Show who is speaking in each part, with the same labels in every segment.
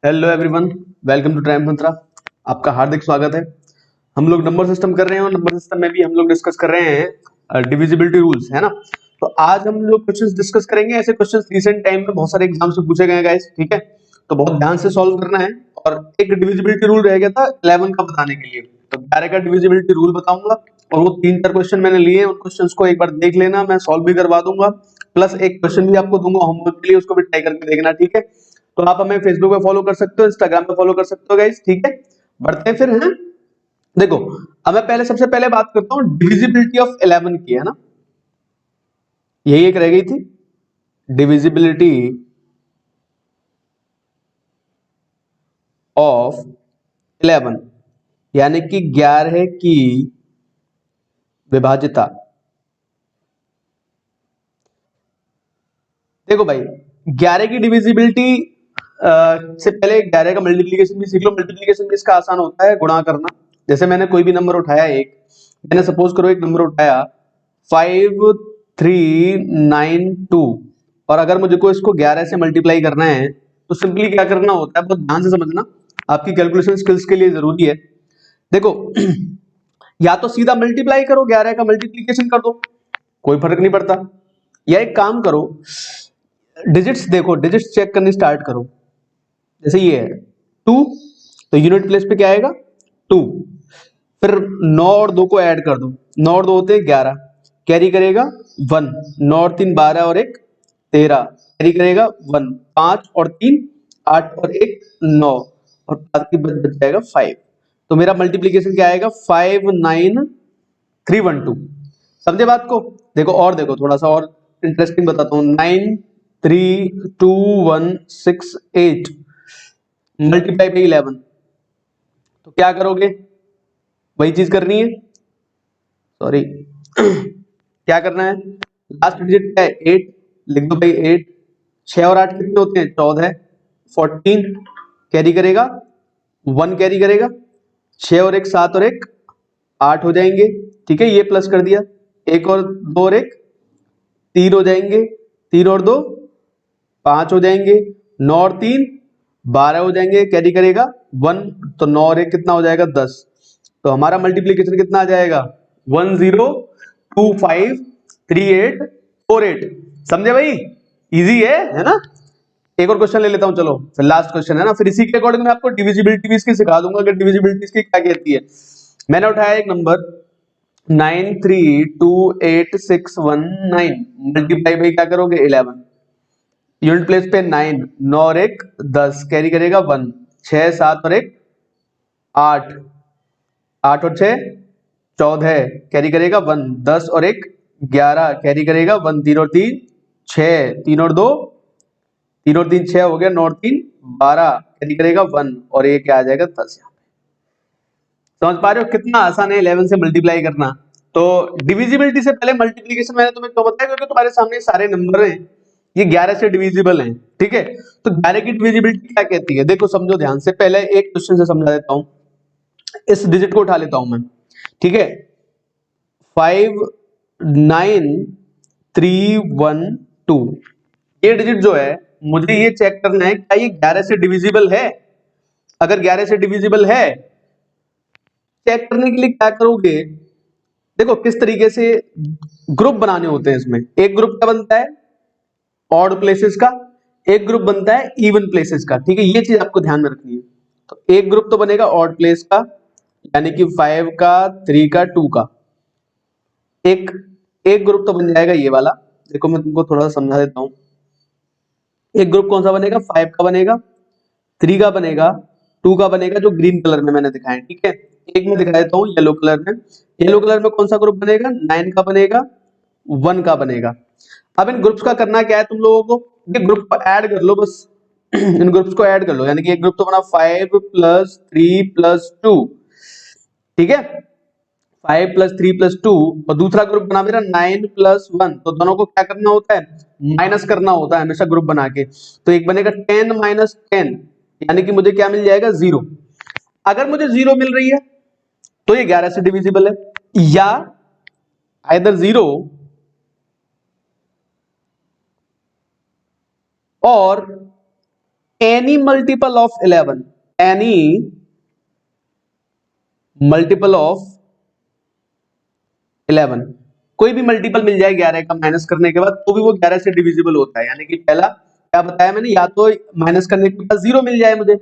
Speaker 1: Hello everyone, welcome to ट्राइम मंत्रा। आपका हार्दिक स्वागत है। हम लोग नंबर सिस्टम कर रहे हैं और नंबर सिस्टम में भी हम लोग डिस्कस कर रहे हैं डिविजिबिलिटी रूल्स, है ना। तो आज हम लोग क्वेश्चंस डिस्कस करेंगे। ऐसे क्वेश्चंस रिसेंट टाइम में बहुत सारे एग्जाम्स में पूछे गए हैं गाइस, ठीक है। तो बहुत ध्यान से सॉल्व करना है। और एक डिविजिबिलिटी रूल रह गया था 11 का बताने के लिए, तो 11 का डिविजिबिलिटी रूल बताऊंगा। और वो 3-4 क्वेश्चन मैंने लिए हैं, उन क्वेश्चंस को एक बार देख लेना, मैं सॉल्व भी करवा दूंगा। प्लस एक क्वेश्चन भी आपको दूंगा होमवर्क के लिए, उसको भी ट्राई करके देखना, ठीक है। तो आप हमें फेसबुक पे फॉलो कर सकते हो, इंस्टाग्राम पे फॉलो कर सकते हो गाइस, ठीक है। बढ़ते हैं फिर, हैं। देखो, अब मैं पहले सबसे पहले बात करता हूँ डिविजिबिलिटी ऑफ 11 की, है ना। यही एक रह गई थी, डिविजिबिलिटी ऑफ 11, यानी कि 11 की विभाजिता। देखो भाई, 11 की डिविजिबिलिटी से पहले 11 का मल्टीप्लीकेशन भी सीख लो। मल्टीप्लीकेशन भी इसका आसान होता है, गुणा करना। जैसे मैंने कोई भी नंबर उठाया, मैंने सपोज करो एक नंबर उठाया 5392, और अगर मुझे को इसको 11 से मल्टीप्लाई करना है तो सिंपली क्या करना होता है, बहुत ध्यान से समझना, आपकी कैलकुलेशन स्किल्स के लिए जरूरी है। देखो या तो सीधा मल्टीप्लाई करो, 11 का मल्टीप्लीकेशन कर दो, कोई फर्क नहीं पड़ता। या एक काम करो, डिजिट्स देखो, डिजिट्स चेक करनी स्टार्ट करो। जैसे ये है 2, तो यूनिट प्लेस पे क्या आएगा 2। फिर 9 और 2 को ऐड कर दो, 9 और 2 होते हैं 11, कैरी करेगा 1, 9 और 3 12 और 1 13, कैरी करेगा 1, 5 और 3 8 और 1 9, और बाकी बच जाएगा 5। तो मेरा मल्टीप्लीकेशन क्या आएगा 59312। समझे बात को। देखो और देखो, थोड़ा सा और इंटरेस्टिंग बताता हूँ। 9321168 मल्टीप्लाई बाई 11, तो क्या करोगे, वही चीज करनी है, सॉरी क्या करना है, लास्ट डिजिट क्या है 8, लिख दो भाई 8। 6 और 8 कितने होते हैं 14, 14 कैरी करेगा 1, कैरी करेगा 6 और 1 7 और 1 8 हो जाएंगे, ठीक है। ये प्लस कर दिया, 1 और 2 और 1 3 हो जाएंगे, 3 और 2 5 हो जाएंगे, 9 और 3 12 हो जाएंगे, कैरी करेगा 1, तो 9 और 1 कितना हो जाएगा 10। तो हमारा मल्टीप्लीकेशन कितना आ जाएगा 10253848। समझे भाई, इजी है ना। एक और क्वेश्चन ले लेता हूं, चलो फिर लास्ट क्वेश्चन है ना। फिर इसी के अकॉर्डिंग मैं आपको डिविजिबिलिटी भी इसकी सिखा दूंगा कि डिविजिबिलिटी इसकी क्या कहती है। मैंने उठाया एक नंबर 9328619, मल्टीप्लाई बाई क्या करोगे 11, यूनिट प्लेस पे 9, 9 और 1 10, कैरी करेगा 1, 6 7 और 1 8, 8 और 6 14, कैरी करेगा 1, 10 और 1 11, कैरी करेगा 1, 3 और 3 6, 3 और 2 3 और 3 6 हो गया, 9 और 3 12, कैरी करेगा 1, और ये क्या आ जाएगा 10। समझ पा रहे हो कितना आसान है 11 से मल्टीप्लाई करना। तो डिविजिबिलिटी से पहले मल्टीप्लीकेशन मैंने तुम्हें क्यों बताया, क्योंकि तुम्हारे सामने सारे नंबर हैं, ये 11 से डिविजिबल हैं, ठीक है। तो 11 की डिविजिबिलिटी क्या कहती है, देखो समझो ध्यान से। पहले एक क्वेश्चन से समझा देता हूं, इस डिजिट को उठा लेता हूं मैं, ठीक है। 59312, ये डिजिट जो है, मुझे ये चेक करना है क्या ये 11 से डिविजिबल है। अगर 11 से डिविजिबल है, चेक करने के लिए क्या करोगे, देखो किस तरीके से ग्रुप बनाने होते हैं इसमें। एक ग्रुप क्या बनता है ऑड प्लेसेस का, एक ग्रुप बनता है इवन प्लेसेस का, ठीक है। ये चीज आपको ध्यान में रखनी है। तो एक ग्रुप तो बनेगा ऑड प्लेस का, यानी कि 5 का 3 का 2 का। एक एक ग्रुप तो बन जाएगा ये वाला, देखो मैं तुमको थोड़ा सा समझा देता हूं। एक ग्रुप कौन सा बनेगा 5 का बनेगा, 3 का बनेगा, 2 का बनेगा, जो ग्रीन कलर में मैंने दिखाया है, ठीक है। एक में दिखा देता हूँ येलो कलर में। येलो कलर में कौन सा ग्रुप बनेगा 9 का बनेगा, 1 का बनेगा। अब इन ग्रुप्स का करना क्या है तुम लोगों को, ये ग्रुप को ऐड कर लो बस इन ग्रुप्स को ऐड कर लो, यानी कि एक ग्रुप तो बना 5 प्लस 3 प्लस 2, ठीक है। 5 प्लस 3 प्लस 2, और दूसरा ग्रुप बना मेरा 9 प्लस 1। तो दोनों को क्या करना होता है, माइनस करना होता है हमेशा ग्रुप बना के। तो एक बनेगा 10 माइनस 10, यानी कि मुझे क्या मिल जाएगा 0। अगर मुझे 0 मिल रही है तो ये 11 से डिविजिबल है, या आइदर 0 और any multiple of 11, any multiple of 11, कोई भी मल्टीपल मिल जाए 11 का माइनस करने के बाद तो भी वो 11 से डिविजिबल होता है। यानी कि पहला क्या बताया मैंने, या तो माइनस करने के बाद 0 मिल जाए मुझे,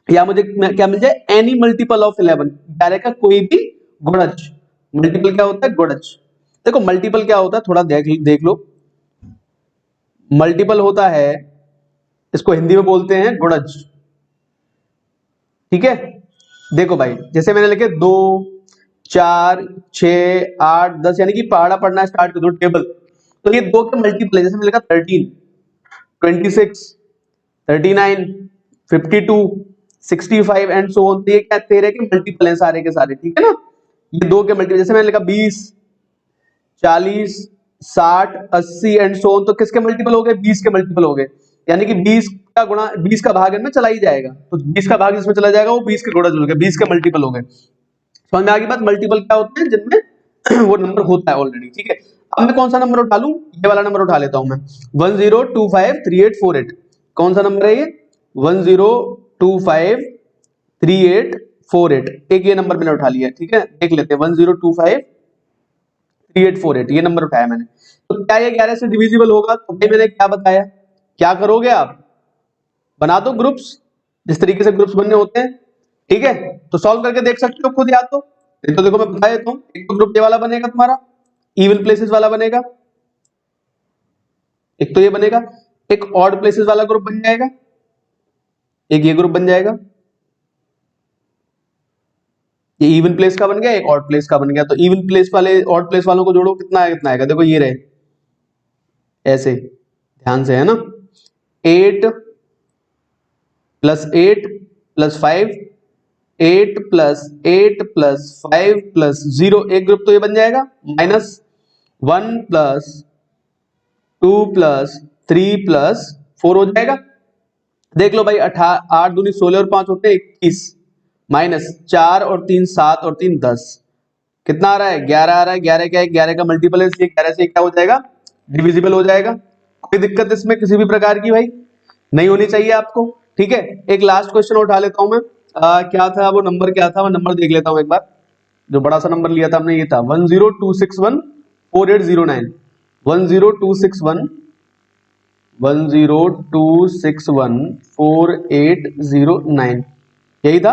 Speaker 1: या मुझे क्या मिल जाए, एनी मल्टीपल ऑफ 11, 11 का कोई भी गुणज। मल्टीपल क्या होता है, गुणज। देखो मल्टीपल क्या होता है, थोड़ा देख लो। मल्टीपल होता है, इसको हिंदी में बोलते हैं गुणज। ठीक है, देखो भाई जैसे मैंने लिखे 2 4 6 8 10, यानी कि पहाड़ा पढ़ना स्टार्ट कर दो टेबल, तो ये 2 के मल्टीपल है। जैसे मैंने लिखा 13 26 39 52 65 एंड सो ऑन, तो ये क्या 13 के मल्टीपल हैं सारे के सारे। ठीक है ना, ये 2 के मल्टीपल। जैसे मैंने लिखा 20 40 60 80 एंड सो ऑन, तो किसके मल्टीपल हो गए, 20 के मल्टीपल हो गए। यानी कि 20 का गुणा 20 का भाग इनमें चला ही जाएगा, तो 20 का भाग जिसमें चला जाएगा वो 20 के गुणज हो गए, 20 के मल्टीपल हो गए। समझ में आ गई बात, मल्टीपल क्या होते हैं जिनमें वो नंबर होता है ऑलरेडी। ठीक है, अब मैं कौन सा नंबर उठा लूं, ये वाला नंबर उठा लेता हूं मैं, 10253848। कौन सा नंबर है ये, 10253848। एक ये नंबर मैंने उठा लिया। ठीक है, देख लेते हैं, 10253848, ये नंबर उठाया मैंने। तो क्या ये 11 से डिविजिबल होगा, तो भाई मैंने क्या बताया, क्या करोगे आप, बना दो ग्रुप्स, जिस तरीके से ग्रुप्स बनने होते हैं। ठीक है, तो सॉल्व करके देख सकते हो खुद, या तो देखो मैं बता देता हूं। एक तो ग्रुप ये वाला बनेगा तुम्हारा, इवन प्लेसेस वाला बनेगा, एक तो ये बनेगा। एक ऑड प्लेसेस वाला ग्रुप बन जाएगा, एक ये ग्रुप बन जाएगा। ये इवन प्लेस का बन गया, एक ऑड प्लेस का बन गया। तो इवन प्लेस वाले ऑड प्लेस वालों को जोड़ो, कितना आएगा, कितना आएगा, देखो ये रहे ऐसे, ध्यान से, है ना, 8 + 8 + 5, 8 + 8 + 5 + 0, एक ग्रुप तो ये बन जाएगा। -1 + 2 + 3 + 4 हो जाएगा। देख लो भाई, 8 दूनी 16 और 5 होते हैं 21, -4 और 3 7 और 3 10, कितना आ रहा है, 11 आ रहा है। 11 क्या है, 11 का मल्टीपल है, इसलिए 11 से क्या हो जाएगा, डिविजिबल हो जाएगा। कोई दिक्कत इसमें किसी भी प्रकार की भाई नहीं होनी चाहिए आपको। ठीक है, एक लास्ट क्वेश्चन उठा लेता हूं मैं। क्या था वो नंबर, क्या था वो नंबर, देख लेता हूं एक बार। जो बड़ा सा नंबर लिया था हमने, ये था 1026148091, 1026148091, यही था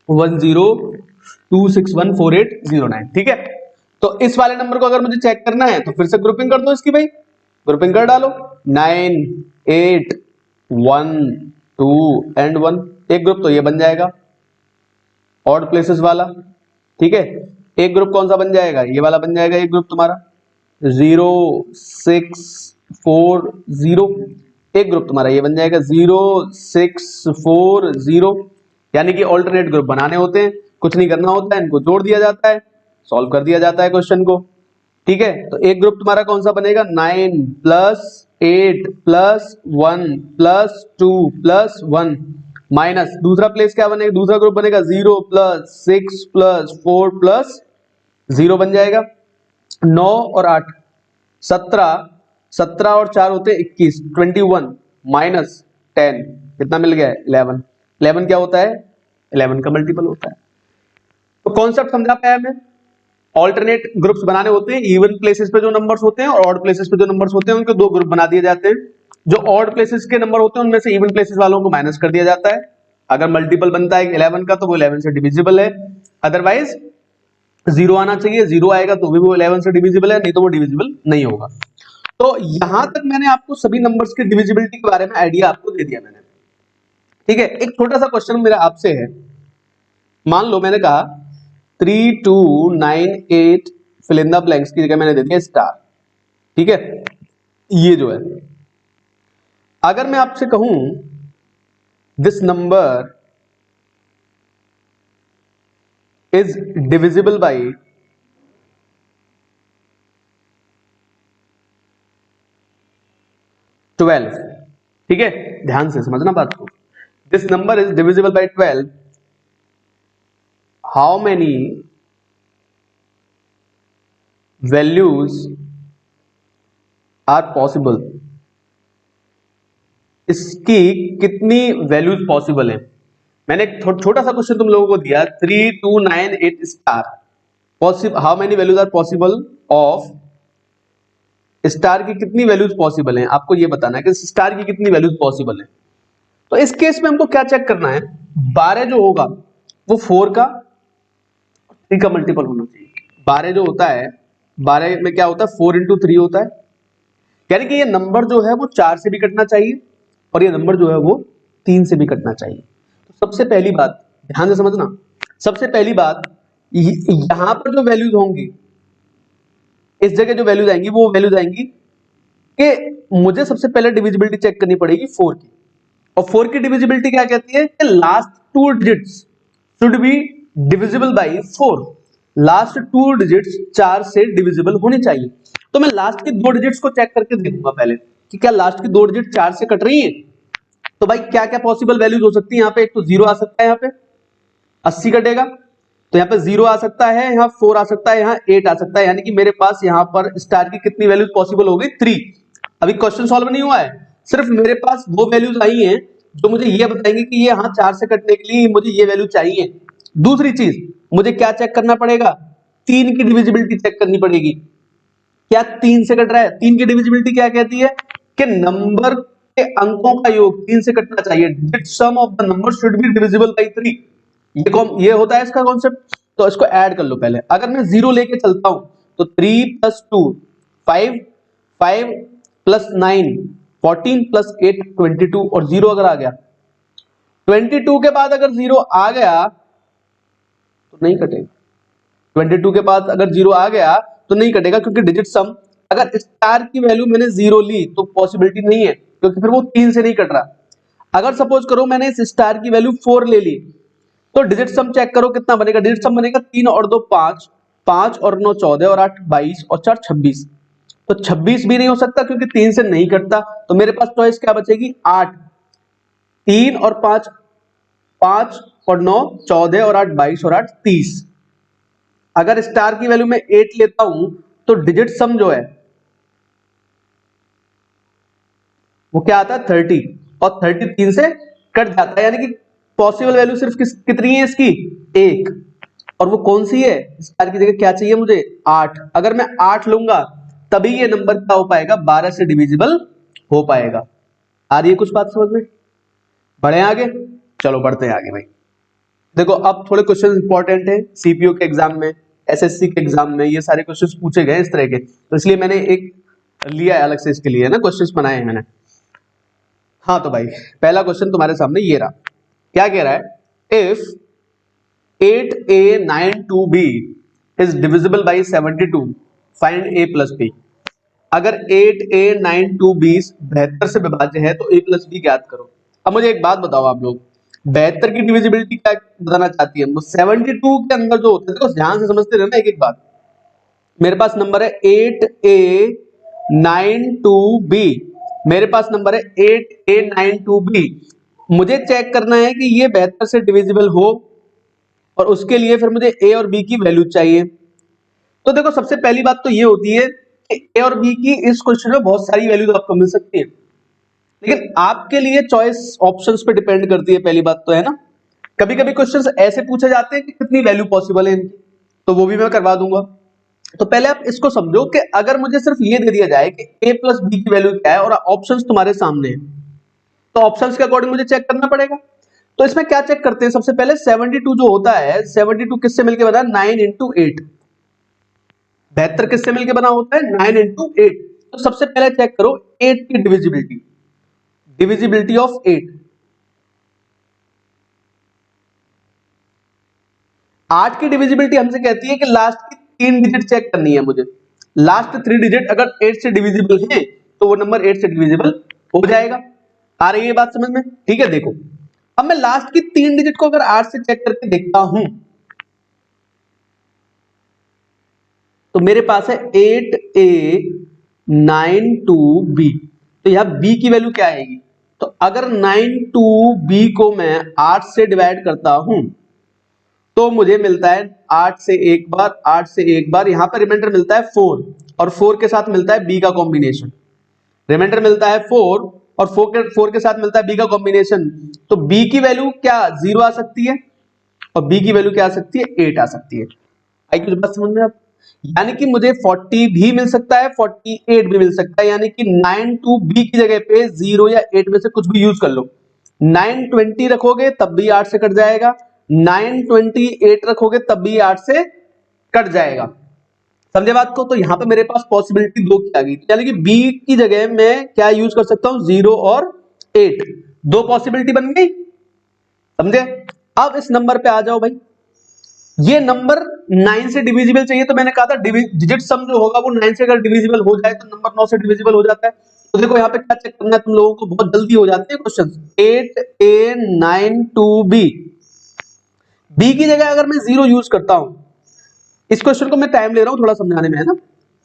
Speaker 1: 1026148091। ठीक है, तो इस वाले नंबर को अगर मुझे चेक करना है तो फिर से ग्रुपिंग कर दो इसकी भाई, ग्रुपिंग कर डालो, 9 8 1 2 एंड 1, एक ग्रुप तो ये बन जाएगा ऑड प्लेसेस वाला। ठीक है, एक ग्रुप कौन सा बन जाएगा, ये वाला बन जाएगा एक ग्रुप तुम्हारा 0 6 4 0, एक ग्रुप तुम्हारा ये बन जाएगा 0 6 4 0। यानी कि ऑल्टरनेट ग्रुप बनाने होते हैं, कुछ नहीं करना होता है, इनको जोड़ दिया जाता है, सॉल्व कर दिया जाता है क्वेश्चन को। ठीक है, तो एक ग्रुप तुम्हारा कौन सा बनेगा, 9 + 8 + 1 + 2 + 1, माइनस दूसरा प्लेस क्या बनेगा, दूसरा ग्रुप बनेगा 0 + 6 + 4 + 0 बन जाएगा। 9 और 8 17, 17 और 4 होते हैं 21, 21 -10, कितना मिल गया, 11। 11 क्या होता है, 11 का मल्टीपल होता है। तो कॉन्सेप्ट समझा पाया मैं, ऑल्टरनेट ग्रुप्स बनाने होते हैं, इवन प्लेसेस पे जो नंबर्स होते हैं और ऑड प्लेसेस पे जो नंबर्स होते हैं उनके दो ग्रुप बना दिए जाते हैं। जो ऑड प्लेसेस के नंबर होते हैं उनमें से इवन प्लेसेस वालों को माइनस कर दिया जाता है। अगर मल्टीपल बनता है 11 का तो वो 11 से डिविजिबल है, अदरवाइज 0 आना चाहिए, 0 आएगा तो भी वो 11 से डिविजिबल है, नहीं तो वो डिविजिबल नहीं होगा। तो यहां तक मैंने आपको सभी नंबर्स की डिविजिबिलिटी के बारे में आइडिया आपको दे दिया मैंने। ठीक है, एक छोटा सा क्वेश्चन मेरा आपसे है, मान लो मैंने कहा 3298 फिल इन द ब्लैंक्स की जगह मैंने दे दिया स्टार। ठीक है, ये जो है, अगर मैं आपसे कहूं this number is divisible by 12, ठीक है, ध्यान से समझना बात को, this number is divisible by 12, how many values are possible इसकी कितनी वैल्यूज पॉसिबल है। मैंने एक छोटा सा क्वेश्चन तुम लोगों को दिया 3 2 9 8 star possible, how many values are possible of star की कितनी वैल्यूज पॉसिबल हैं, आपको ये बताना है कि स्टार की कितनी वैल्यूज पॉसिबल है। तो इस केस में हमको क्या चेक करना है, 12 जो होगा वो 4 का 3 का मल्टीपल होना चाहिए। 12 जो होता है, 12 में क्या होता है 4 इंटू 3 होता है, यानी कि ये नंबर जो है वो 4 से भी कटना चाहिए और ये नंबर जो है वो 3 से भी कटना चाहिए। तो सबसे पहली बात ध्यान से समझना, सबसे पहली बात यहां पर जो वैल्यूज होंगी, इस जगह जो वैल्यूज आएंगी वो वैल्यूज आएंगी कि मुझे सबसे पहले डिविजिबिलिटी चेक करनी पड़ेगी 4 की। और 4 की डिविजिबिलिटी क्या कहती है कि last 2 digits should be divisible by 4। Last 2 digits 4 से डिविजिबल होनी चाहिए। तो मैं लास्ट की 2 डिजिट्स को चेक करके देखूंगा पहले कि क्या लास्ट की 2 डिजिट 4 से कट रही है। तो भाई क्या क्या पॉसिबल वैल्यूज हो सकती है, यहाँ पे एक तो 0 आ सकता है, यहाँ पे 80 कटेगा, तो यहाँ पे 0 आ सकता है, यहाँ 4 आ सकता है, यहाँ 8 आ सकता है, यानी कि मेरे पास यहाँ पर स्टार की कितनी वैल्यूज पॉसिबल हो गई 3। अभी क्वेश्चन सॉल्व नहीं हुआ है, सिर्फ मेरे पास 2 वैल्यूज आई हैं जो मुझे ये बताएंगे कि ये यहाँ 4 से कटने के लिए मुझे ये वैल्यू चाहिए। दूसरी चीज मुझे क्या चेक करना पड़ेगा, 3 की डिविजिबिलिटी चेक करनी पड़ेगी। क्या 3 से कट रहा है, 3 की डिविजिबिलिटी क्या कहती है कि नंबर के अंकों का योग 3 से कटना चाहिए। Digit some of the number should be divisible by 3। ये होता है इसका कॉन्सेप्ट। तो इसको ऐड कर लो पहले, अगर मैं 0 लेके चलता हूं तो 3 + 2 5, 5 + 9 14 + 8 22, और 0 अगर आ गया 22 के बाद अगर 0 आ गया तो नहीं कटेगा। 22 के बाद अगर 0 आ गया तो नहीं कटेगा, क्योंकि डिजिट सम अगर स्टार की वैल्यू मैंने 0 ली तो पॉसिबिलिटी नहीं है, क्योंकि फिर वो 3 से नहीं कट रहा। अगर सपोज करो मैंने इस स्टार की वैल्यू 4 ले ली तो डिजिट सम चेक करो कितना बनेगा। डिजिट सम बनेगा 3 और 2 5, 5 और 9 14 और 8 22 और 4 26। तो 26 भी नहीं हो सकता क्योंकि 3 से नहीं कटता। तो मेरे पास चॉइस क्या बचेगी 8, 3 और 5, 5 और 9 14 और 8 22 और 8 30। अगर स्टार की वैल्यू में 8 लेता हूं तो डिजिट सम जो है वो क्या आता है 30, और 30 3 से कट जाता है, यानी कि पॉसिबल वैल्यू सिर्फ कितनी है इसकी 1, और वो कौन सी है, स्टार की जगह क्या चाहिए मुझे 8। अगर मैं 8 लूंगा तभी ये नंबर क्या हो पाएगा 12 से डिविजिबल हो पाएगा। आ रही है कुछ बात समझ में, बढ़े आगे, चलो बढ़ते हैं आगे भाई। देखो अब थोड़े क्वेश्चन इंपॉर्टेंट है, सीपीयू के एग्जाम में, एसएससी के एग्जाम में ये सारे क्वेश्चंस पूछे गए इस तरह के, तो इसलिए मैंने एक लिया है अलग से इसके लिए ना, क्वेश्चंस बनाए हैं मैंने। हाँ तो भाई पहला क्वेश्चन तुम्हारे सामने ये रहा, क्या कह रहा है, if 8a92b is divisible by 72 find a plus b। अगर 8a92b 72 से विभाज्य है तो a plus b ज्ञात करो। अब मुझे एक बात बताओ आप लोग, 72 की डिविजिबिलिटी क्या बताना चाहती है, 72 के अंदर जो होता है, देखो ध्यान से समझते रहना एक एक बात। मेरे पास नंबर है 8a92b, मेरे पास नंबर है 8a92b, मुझे चेक करना है कि ये 72 से डिविजिबल हो, और उसके लिए फिर मुझे a और b की वैल्यू चाहिए। तो देखो सबसे पहली बात तो ये होती है कि a और b की इस क्वेश्चन में बहुत सारी वैल्यूज आपको मिल सकती है, लेकिन आपके लिए चॉइस ऑप्शंस पे डिपेंड करती है, पहली बात तो है ना। कभी कभी क्वेश्चंस ऐसे पूछे जाते हैं कि कितनी वैल्यू पॉसिबल है इनकी, तो वो भी मैं करवा दूंगा। तो पहले आप इसको समझो कि अगर मुझे सिर्फ ये दे दिया जाए कि a प्लस बी की वैल्यू क्या है और ऑप्शंस तुम्हारे सामने है, तो ऑप्शंस के अकॉर्डिंग मुझे चेक करना पड़ेगा। तो इसमें क्या चेक करते हैं, सबसे पहले 72 जो होता है, 72 किससे मिलके बना, 9 × 8। 72 किससे मिलके बना होता है, 9 × 8। तो सबसे पहले चेक करो 8 की डिविजिबिलिटी, डिविजिबिलिटी ऑफ 8। 8 की डिविजिबिलिटी हमसे कहती है कि लास्ट की 3 डिजिट चेक करनी है मुझे। लास्ट 3 डिजिट अगर 8 से डिविजिबल है तो वो नंबर 8 से डिविजिबल हो जाएगा। आ रही है बात समझ में, ठीक है। देखो अब मैं लास्ट की 3 डिजिट को अगर 8 से चेक करके देखता हूं तो मेरे पास है 8a92b, तो यहां b की वैल्यू क्या आएगी, तो अगर 92b को मैं 8 से डिवाइड करता हूं तो मुझे मिलता है 8 से एक बार, 8 से एक बार, यहां पर रिमाइंडर मिलता है 4, और 4 के साथ मिलता है b का कॉम्बिनेशन। रिमाइंडर मिलता है 4 और 4 के साथ मिलता है बी का कॉम्बिनेशन, तो बी की वैल्यू क्या 0 आ सकती है और बी की वैल्यू क्या आ सकती है 8 आ सकती है। आई कुछ बात समझ में आप? यानी कि मुझे 40 भी मिल सकता है 48 भी मिल सकता है, यानी कि 9 टू बी की जगह पे 0 या 8 में से कुछ भी यूज कर लो। 920 रखोगे तब भी 8 से कट जाएगा, 928 रखोगे तब भी 8 से कट जाएगा। समझे बात को? तो यहां पे मेरे पास पॉसिबिलिटी 2 की आ गई, यानी कि बी की जगह मैं क्या यूज कर सकता हूं 0 और 8, दो पॉसिबिलिटी बन गई। समझे? अब इस नंबर पे आ जाओ भाई, ये नंबर 9 से डिविजिबल चाहिए, तो मैंने कहा था डिजिट सम जो होगा वो 9 से अगर डिविजिबल हो जाए तो नंबर 9 से डिविजिबल हो जाता है। तो देखो यहाँ पे क्या चेक करना है तुम लोगों को, बहुत जल्दी हो जाते हैं क्वेश्चन। 8a9 2b, बी की जगह अगर मैं 0 यूज करता हूं, इस क्वेश्चन को मैं टाइम ले रहा हूं थोड़ा समझाने में, है ना।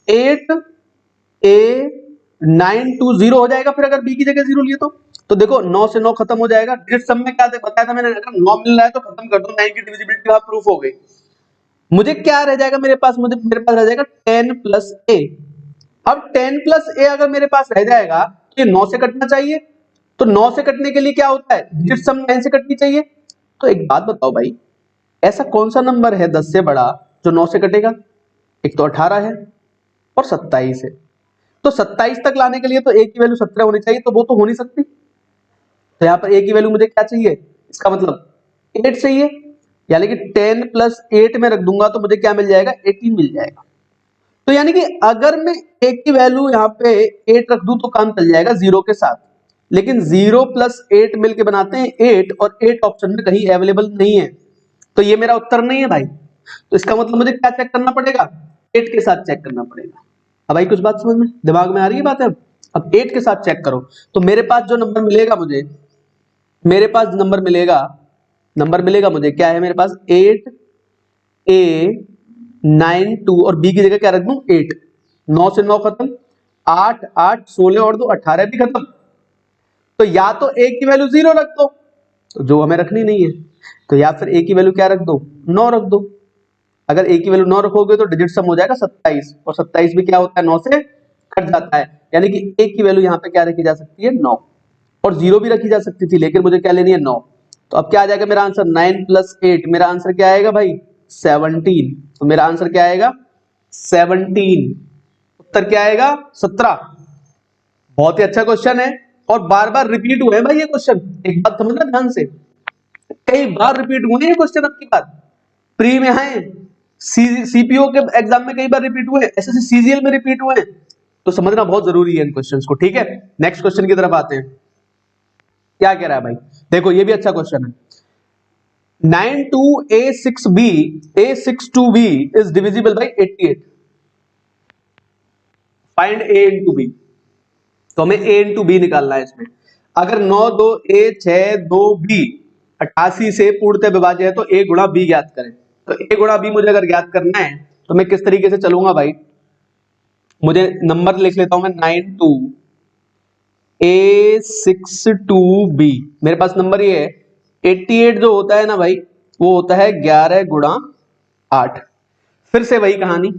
Speaker 1: 8a9 2 0 हो जाएगा, फिर अगर बी की जगह 0 लिए तो देखो 9 से 9 खत्म हो जाएगा। डिजिट सम में क्या बताया था मैंने, अगर 9 मिल रहा है तो खत्म कर दो, 9 की डिविजिबिलिटी वहां प्रूफ हो गई। मुझे क्या रह जाएगा मेरे पास, मेरे पास रह जाएगा 10 प्लस ए। अब 10 प्लस ए अगर मेरे पास रह जाएगा तो ये 9 से कटना चाहिए, तो 9 से कटने के लिए क्या होता है, डिजिट सम 9 से कटनी चाहिए। तो एक बात बताओ भाई, ऐसा कौन सा नंबर है 10 से बड़ा जो 9 से कटेगा? एक तो 18 है और 27 है, तो 27 तक लाने के लिए तो ए की वैल्यू 17 होनी चाहिए, तो वो तो हो नहीं सकती। तो यहाँ पर ए की वैल्यू मुझे क्या चाहिए, इसका मतलब 8 चाहिए, यानी कि 10 प्लस 8 में रख दूंगा तो मुझे क्या मिल जाएगा 18 मिल जाएगा। तो यानी कि अगर मैं ए की वैल्यू यहाँ पे 8 रख दूं तो काम चल जाएगा 0 के साथ, लेकिन 0 प्लस 8 मिलके बनाते हैं 8, और 8 ऑप्शन में कहीं अवेलेबल नहीं है, तो ये मेरा उत्तर नहीं है भाई। तो इसका मतलब मुझे क्या चेक करना पड़ेगा, 8 के साथ चेक करना पड़ेगा। अब भाई कुछ बात समझ में, दिमाग में आ रही है बात है? अब 8 के साथ चेक करो, तो मेरे पास जो नंबर मिलेगा मुझे, मेरे पास नंबर मिलेगा मुझे क्या है, मेरे पास 8a9 2, और बी की जगह क्या रख दूं 8, 9 से 9 खत्म, 8 8 16 और 2 18 भी खत्म। तो या तो ए की वैल्यू 0 रख दो, तो जो हमें रखनी नहीं है, तो या फिर ए की वैल्यू क्या रख दो 9 रख दो। अगर ए की वैल्यू 9 रखोगे तो डिजिट सम हो जाएगा 27, और 27 भी क्या होता है 9 से कट जाता है, यानी कि ए की वैल्यू यहाँ पे क्या रखी जा सकती है 9, और 0 भी रखी जा सकती थी, लेकिन मुझे क्या लेनी है 9। तो अब क्या आ जाएगा मेरा आंसर 9 प्लस 8, मेरा आंसर क्या आएगा भाई 17। तो मेरा आंसर क्या आएगा 17, उत्तर क्या आएगा 17। बहुत ही अच्छा क्वेश्चन है और बार बार रिपीट हुए हैं भाई ये क्वेश्चन, एक बात समझना ध्यान से, कई बार रिपीट हुए हैं ये क्वेश्चन, आपकी बात प्री में है, सीपीओ के एग्जाम में कई बार रिपीट हुए, एसएससी सीजीएल में रिपीट हुए, तो समझना बहुत जरूरी है इन क्वेश्चंस को। ठीक है, नेक्स्ट क्वेश्चन की तरफ आते हैं। क्या कह रहा है भाई, देखो ये भी अच्छा क्वेश्चन है। 9 2a6b is divisible by 88, find a into b। तो हमें a into b निकालना है इसमें। अगर 9 2 a 6 2 b 88 से पूर्णतः विभाज्य है तो a गुणा b ज्ञात करें। तो a गुणा b मुझे अगर ज्ञात करना है तो मैं किस तरीके से चलूंगा भाई, मुझे नंबर लिख लेता हूं मैं 92a62b, मेरे पास नंबर ये है। 88 जो होता है ना भाई वो होता है 11 गुणा 8। फिर से वही कहानी,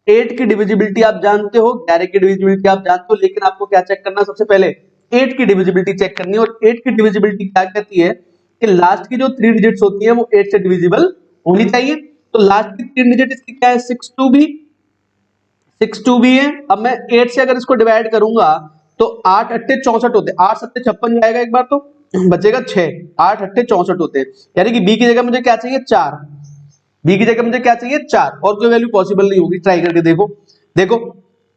Speaker 1: 8 की डिविजिबिलिटी आप जानते हो, 11 की डिविजिबिलिटी आप जानते हो, लेकिन आपको क्या चेक करना है सबसे पहले 8 की डिविजिबिलिटी चेक करनी है। और 8 की डिविजिबिलिटी क्या कहती है कि लास्ट की जो 3 डिजिट्स होती है वो 8 से डिविजिबल होनी चाहिए। तो लास्ट की 3 डिजिट इसकी क्या है 62b है। अब मैं 8 से अगर इसको डिवाइड करूंगा तो 8 8 64 होते हैं, 8 7 56 जाएगा एक बार तो बचेगा 6, 8 8 64 होते हैं, यानी कि बी की जगह मुझे क्या चाहिए 4, बी की जगह मुझे क्या चाहिए 4, और कोई वैल्यू पॉसिबल नहीं होगी। ट्राई करके देखो, देखो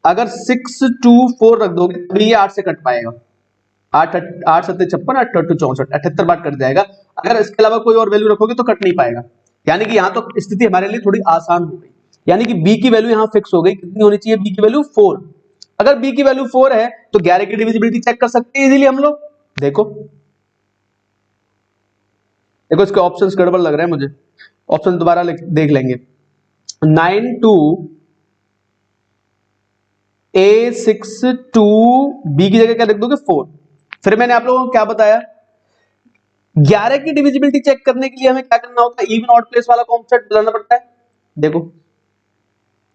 Speaker 1: अगर 6 2 4 रख दोगे तभी ये 8 से कट पाएगा, 8 8 7 56 8 8 64 78 बार कट जाएगा। अगर इसके अलावा कोई और वैल्यू रखोगे तो कट नहीं पाएगा, यानी कि यहाँ तो स्थिति हमारे लिए थोड़ी आसान हो गई, यानी कि बी की वैल्यू यहाँ फिक्स हो गई, कितनी होनी चाहिए बी की वैल्यू 4। अगर बी की वैल्यू 4 है तो 11 की डिविजिबिलिटी चेक कर सकते हैं इजीली हम लोग। देखो देखो इसके ऑप्शंस गड़बड़ लग रहे हैं मुझे, ऑप्शन दोबारा देख लेंगे। 92a62b की जगह क्या लिख दोगे 4। फिर मैंने आप लोगों को क्या बताया, 11 की डिविजिबिलिटी चेक करने के लिए हमें क्या करना होता है, इवन ऑड प्लेस वाला कॉन्सेप्ट बुलाना पड़ता है। देखो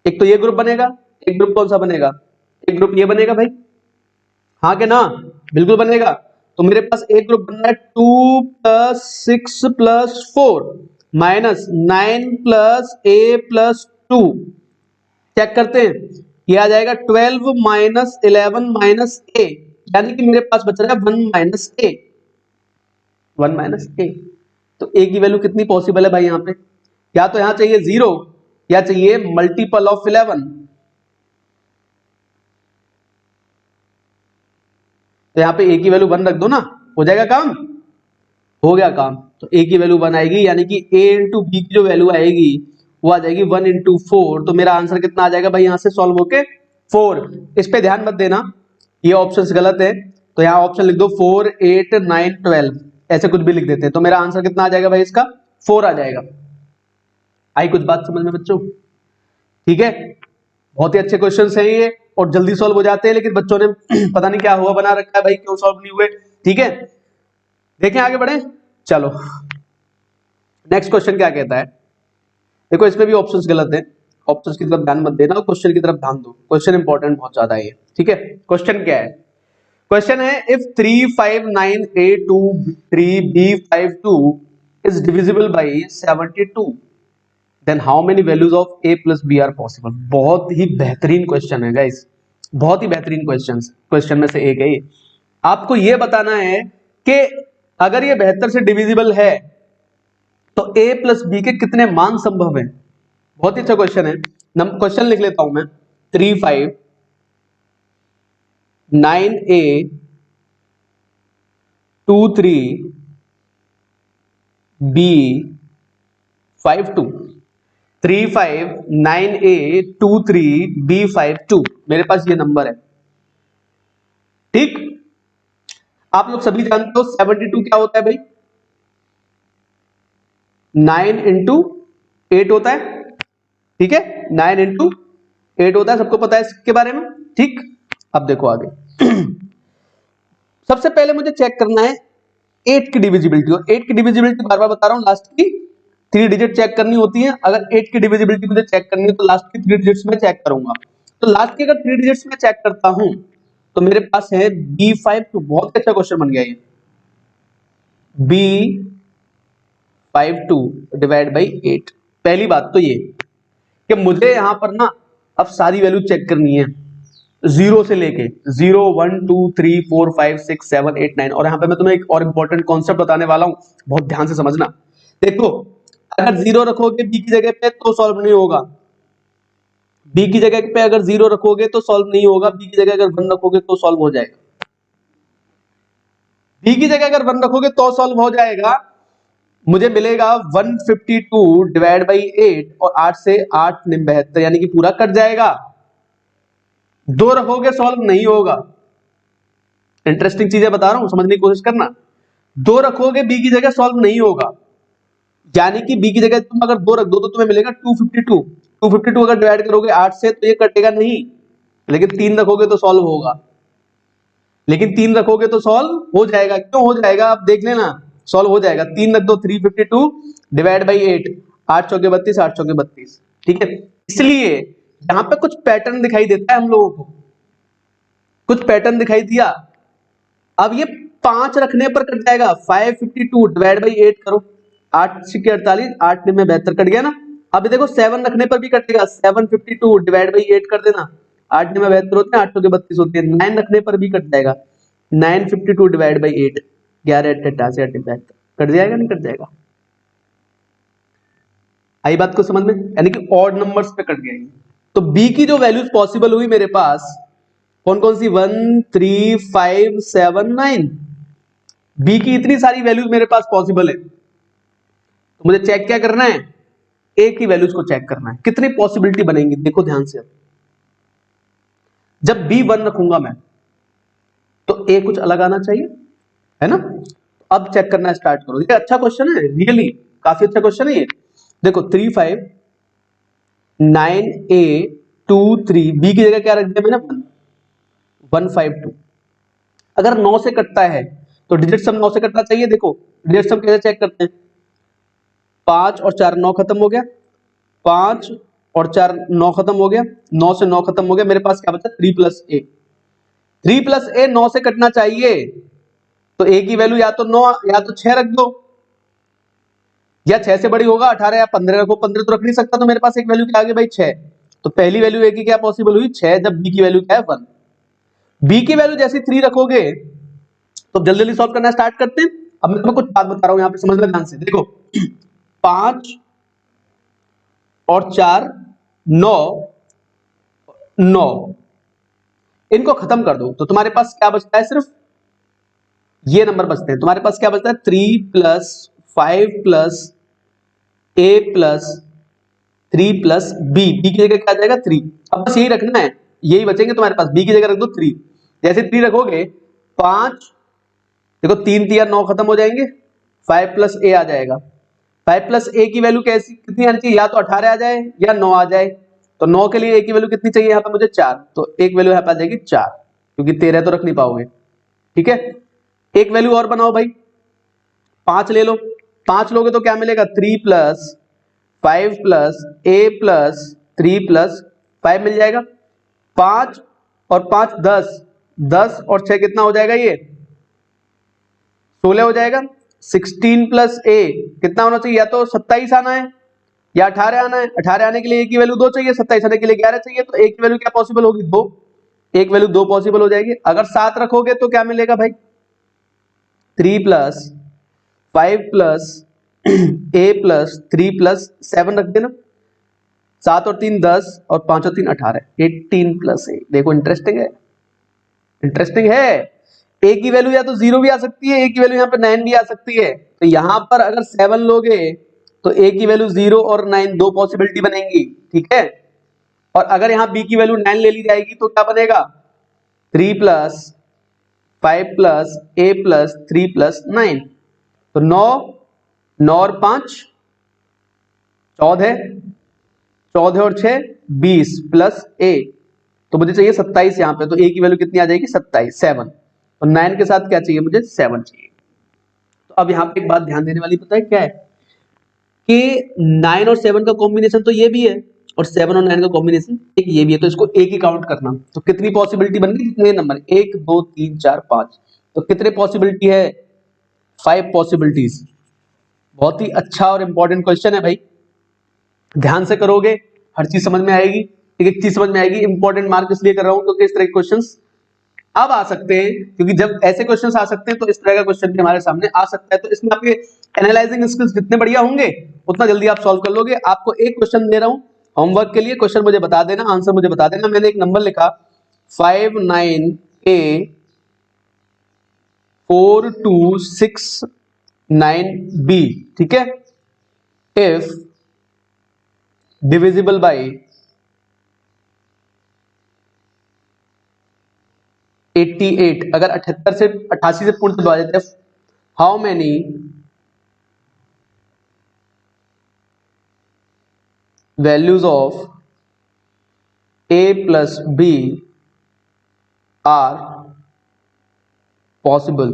Speaker 1: एक तो ये ग्रुप बनेगा, एक ग्रुप कौन सा बनेगा, एक ग्रुप ये बनेगा भाई, हाँ के ना, बिल्कुल बनेगा। तो मेरे पास एक ग्रुप बन रहा है 2 प्लस 6 प्लस 4 माइनस 9 प्लस ए प्लस 2। चेक करते हैं, ये आ जाएगा 12 माइनस 11 माइनस ए, यानी कि मेरे पास बच रहा है 1 माइनस ए, 1 माइनस ए। तो ए की वैल्यू कितनी पॉसिबल है भाई यहाँ पे? या तो यहां चाहिए 0 या चाहिए मल्टीपल ऑफ 11। तो यहाँ पे ए की वैल्यू 1 रख दो ना, हो जाएगा काम, हो गया काम। तो ए की वैल्यू 1 आएगी, यानी कि ए इंटू बी की जो वैल्यू आएगी वो आ जाएगी 1 इंटू 4। तो मेरा आंसर कितना आ जाएगा भाई यहां से सॉल्व होके? 4। इस पे ध्यान मत देना, ये ऑप्शंस गलत है, तो यहाँ ऑप्शन लिख दो 4 8 9 12, ऐसे कुछ भी लिख देते हैं। तो मेरा आंसर कितना आ जाएगा भाई इसका? 4 आ जाएगा। आई कुछ बात समझ में बच्चों? ठीक है, बहुत ही अच्छे क्वेश्चन हैं ये और जल्दी सॉल्व हो जाते हैं, लेकिन बच्चों ने पता नहीं क्या हुआ बना रखा है भाई, क्यों सॉल्व नहीं हुए। ठीक है, देखें आगे बढ़े, चलो नेक्स्ट क्वेश्चन क्या कहता है। देखो इसमें भी ऑप्शंस गलत है, ऑप्शंस की तरफ ध्यान मत देना और क्वेश्चन की तरफ ध्यान दो, क्वेश्चन इंपॉर्टेंट बहुत ज्यादा है ये। ठीक है, क्वेश्चन क्या है? क्वेश्चन है if 359A23B52 is divisible by 72, then how many values of a plus B are possible. बहुत ही बेहतरीन क्वेश्चन है गाइस, बहुत ही बेहतरीन क्वेश्चन में से एक है ये। आपको ये बताना है कि अगर ये 72 से डिविजिबल है तो a प्लस बी के कितने मान संभव है। बहुत ही अच्छा क्वेश्चन है। क्वेश्चन लिख लेता हूं मैं, 359823B52, 359823B52 मेरे पास ये नंबर है। ठीक, आप लोग सभी जानते हो 72 क्या होता है भाई? 9 इंटू 8 होता है। ठीक है, 9 इंटू 8 होता है, सबको पता है इसके बारे में। ठीक, अब देखो आगे सबसे पहले मुझे चेक करना है 8 की डिविजिबिलिटी, और 8 की डिविजिबिलिटी बार बार बता रहा हूं लास्ट की 3 डिजिट चेक करनी होती है। अगर 8 की डिविजिबिलिटी मुझे चेक करनी है तो लास्ट की 3 डिजिट्स में चेक करूंगा। तो लास्ट की अगर 3 डिजिट्स में चेक करता हूं तो मेरे पास है B52। बहुत अच्छा क्वेश्चन बन गया ये, B52 डिवाइड बाई 8। पहली बात तो ये कि मुझे यहां पर ना अब सारी वैल्यू चेक करनी है, 0 से लेके 0 1 2 3 4 5 6 7 8 9। और यहां पे मैं तुम्हें एक और इंपॉर्टेंट कॉन्सेप्ट बताने वाला हूं, बहुत ध्यान से समझना। देखो अगर 0 रखोगे बी की जगह पे तो सॉल्व नहीं होगा, बी की जगह पे अगर 0 रखोगे तो सॉल्व नहीं होगा, बी की जगह अगर 1 रखोगे तो सॉल्व हो जाएगा, बी की जगह अगर 1 रखोगे तो सॉल्व हो जाएगा। मुझे मिलेगा 152 डिवाइड बाई 8, और 8 से 8 72, यानी कि पूरा कट जाएगा। 2 रखोगे सॉल्व नहीं होगा। इंटरेस्टिंग चीजें बता रहा हूं, समझने की कोशिश करना। 2 रखोगे बी की जगह सॉल्व नहीं होगा, यानी कि बी की जगह तुम अगर 2 रख दो तो तुम्हें मिलेगा 252। 252 अगर डिवाइड करोगे 8 से तो ये कटेगा नहीं, लेकिन 3 रखोगे तो सॉल्व होगा, लेकिन 3 रखोगे तो सॉल्व हो जाएगा। क्यों हो जाएगा आप देख लेना, सॉल्व हो जाएगा। 3 रख दो, 352 डिवाइड बाई 8, 8 चौके 32, 8 चौके 32। ठीक है, इसलिए यहां पे कुछ पैटर्न दिखाई देता है हम लोगों को, कुछ पैटर्न दिखाई दिया। अब ये 5 रखने पर कट जाएगा, 552 डिवाइड बाई 8 करो, 8 6 48, 8 में 72 कट गया ना। अब देखो 7 रखने पर भी कटेगा, 752 डिवाइड बाई 8 कर देना, 8 में 72 होते हैं, 8 के 32 होते हैं। 9 रखने पर भी कट जाएगा, 952 डिवाइड बाई 8, 11 8 88 8 72 कट जाएगा, नहीं कट जाएगा? आई बात को समझ में? यानी कि ऑड नंबर्स पे कट गया। तो बी की जो वैल्यूज पॉसिबल हुई मेरे पास कौन कौन सी? 1 3 5 7 9। बी की इतनी सारी वैल्यूज मेरे पास पॉसिबल है, तो मुझे चेक क्या करना है? ए की वैल्यूज को चेक करना है, कितनी पॉसिबिलिटी बनेंगी। देखो ध्यान से, जब बी 1 रखूंगा मैं तो ए कुछ अलग आना चाहिए, है ना? अब चेक करना स्टार्ट करो। ये अच्छा क्वेश्चन है, रियली काफी अच्छा क्वेश्चन है ये। देखो 3 5 9 A 2 3, बी की जगह क्या रख दिया मैंने? 152। अगर 9 से कटता है तो डिजिट सम 9 से कटना चाहिए। देखो डिजिट सम कैसे चेक करते हैं? 5 और 4 9 खत्म हो गया, 5 और 4 9 खत्म हो गया, 9 से 9 खत्म हो गया, मेरे पास क्या बचा? 3 प्लस ए। 3 प्लस ए 9 से कटना चाहिए, तो ए की वैल्यू या तो 9 या तो 6 रख दो, या 6 से बड़ी होगा 18 या 15 रखो, 15 तो रख नहीं सकता, तो मेरे पास एक वैल्यू क्या आ गई भाई 6। तो पहली वैल्यू ए की क्या पॉसिबल हुई 6, जब बी की वैल्यू क्या है 1। बी की वैल्यू जैसे 3 रखोगे तो जल्दी जल्दी सॉल्व करना स्टार्ट करते हैं। अब मैं तुम्हें कुछ बात बता रहा हूं, यहां पे समझ लो ध्यान से, देखो 5 और 4 9 9, इनको खत्म कर दो तो तुम्हारे पास क्या बचता है, सिर्फ ये नंबर बचते हैं। तुम्हारे पास क्या बचता है 3 प्लस 5 प्लस ए प्लस 3 प्लस बी, बी की जगह क्या आ जाएगा 3। अब बस यही रखना है, यही बचेंगे तुम्हारे पास, बी की जगह रख दो 3। जैसे 3 रखोगे 5, देखो 3 3 9 खत्म हो जाएंगे, 5 प्लस ए आ जाएगा। 5 प्लस ए की वैल्यू कैसी कितनी आनी चाहिए, या तो 18 आ जाए या 9 आ जाए। तो 9 के लिए ए की वैल्यू कितनी चाहिए, यहाँ पे मुझे 4, तो एक वैल्यू यहाँ पे आ जाएगी 4, क्योंकि 13 तो रख नहीं पाओगे। ठीक है, एक वैल्यू और बनाओ भाई, 5 ले लो। 5 लोगे तो क्या मिलेगा 3 प्लस 5 प्लस ए प्लस 3 प्लस 5 मिल जाएगा। 5 और 5 10, 10 और 6 कितना हो जाएगा, ये 16 हो जाएगा। 16 प्लस ए कितना होना चाहिए, या तो 27 आना है या 18 आना है। 18 आने के लिए ए की वैल्यू 2 चाहिए, 27 आने के लिए 11 चाहिए, तो ए की वैल्यू क्या पॉसिबल होगी 2, एक वैल्यू 2 पॉसिबल हो जाएगी। अगर 7 रखोगे तो क्या मिलेगा भाई 3 प्लस 5 प्लस ए प्लस 3 प्लस 7 रख देना। 7 और 3 10 और 5 और 3 18, 18 प्लस ए। देखो इंटरेस्टिंग है, इंटरेस्टिंग है। ए की वैल्यू या तो 0 भी आ सकती है, ए की वैल्यू यहाँ पे 9 भी आ सकती है। तो यहां पर अगर 7 लोगे तो ए की वैल्यू 0 और 9 दो पॉसिबिलिटी बनेंगी। ठीक है, और अगर यहाँ बी की वैल्यू 9 ले ली जाएगी तो क्या बनेगा 3 प्लस 5 प्लस ए प्लस 3 प्लस 9, तो 9 9 और 5 14, 14 और 6 20 प्लस ए, तो मुझे चाहिए 27 यहाँ पे। तो ए की वैल्यू कितनी आ जाएगी 27, 7, और 9 के साथ क्या चाहिए मुझे 7 चाहिए। तो अब यहाँ पे एक बात ध्यान देने वाली पता है क्या है, कि 9 और 7 का कॉम्बिनेशन तो ये भी है, और 7 और 9 का कॉम्बिनेशन एक ये भी है, तो इसको एक ही काउंट करना। तो कितनी पॉसिबिलिटी बन गई, कितने नंबर 1 2 3 4 5, तो कितने पॉसिबिलिटी है 5 पॉसिबिलिटीज। बहुत ही अच्छा और इंपॉर्टेंट क्वेश्चन है भाई, ध्यान से करोगे हर चीज समझ में आएगी। एक एक चीज समझ में आएगी। इंपॉर्टेंट मार्क इसलिए कर रहा हूं क्योंकि इस तरह के क्वेश्चंस अब आ सकते हैं, क्योंकि जब ऐसे क्वेश्चंस आ सकते हैं तो इस तरह का क्वेश्चन भी हमारे सामने आ सकता है। तो इसमें आपके एनालाइजिंग स्किल्स जितने बढ़िया होंगे उतना जल्दी आप सॉल्व कर लोगे। आपको एक क्वेश्चन दे रहा हूं होमवर्क के लिए, क्वेश्चन मुझे बता देना, आंसर मुझे बता देना। मैंने एक नंबर लिखा 59A4269B, ठीक है। इफ डिविजिबल बाय 88, अगर 78 से 88 से पूर्ण विभाजित है, how many values of a plus b are possible.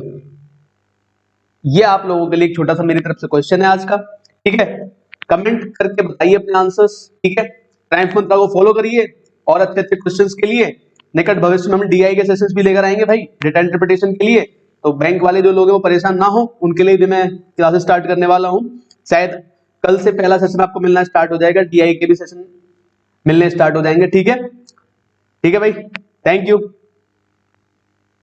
Speaker 1: ये आप लोगों के लिए एक छोटा सा मेरी तरफ से क्वेश्चन है आज का, ठीक है। कमेंट करके बताइए अपने आंसर्स, ठीक है। क्राइम मंत्रा को फॉलो करिए और अच्छे अच्छे क्वेश्चंस के लिए निकट भविष्य में हम डीआई के सेशंस भी लेकर आएंगे भाई, डेटा इंटरप्रिटेशन के लिए। तो बैंक वाले जो लोग हैं वो परेशान ना हो, उनके लिए भी मैं क्लासेस स्टार्ट करने वाला हूं। शायद कल से पहला सेशन आपको मिलना स्टार्ट हो जाएगा, डीआई के भी सेशन मिलने स्टार्ट हो जाएंगे, ठीक है। ठीक है भाई, थैंक यू।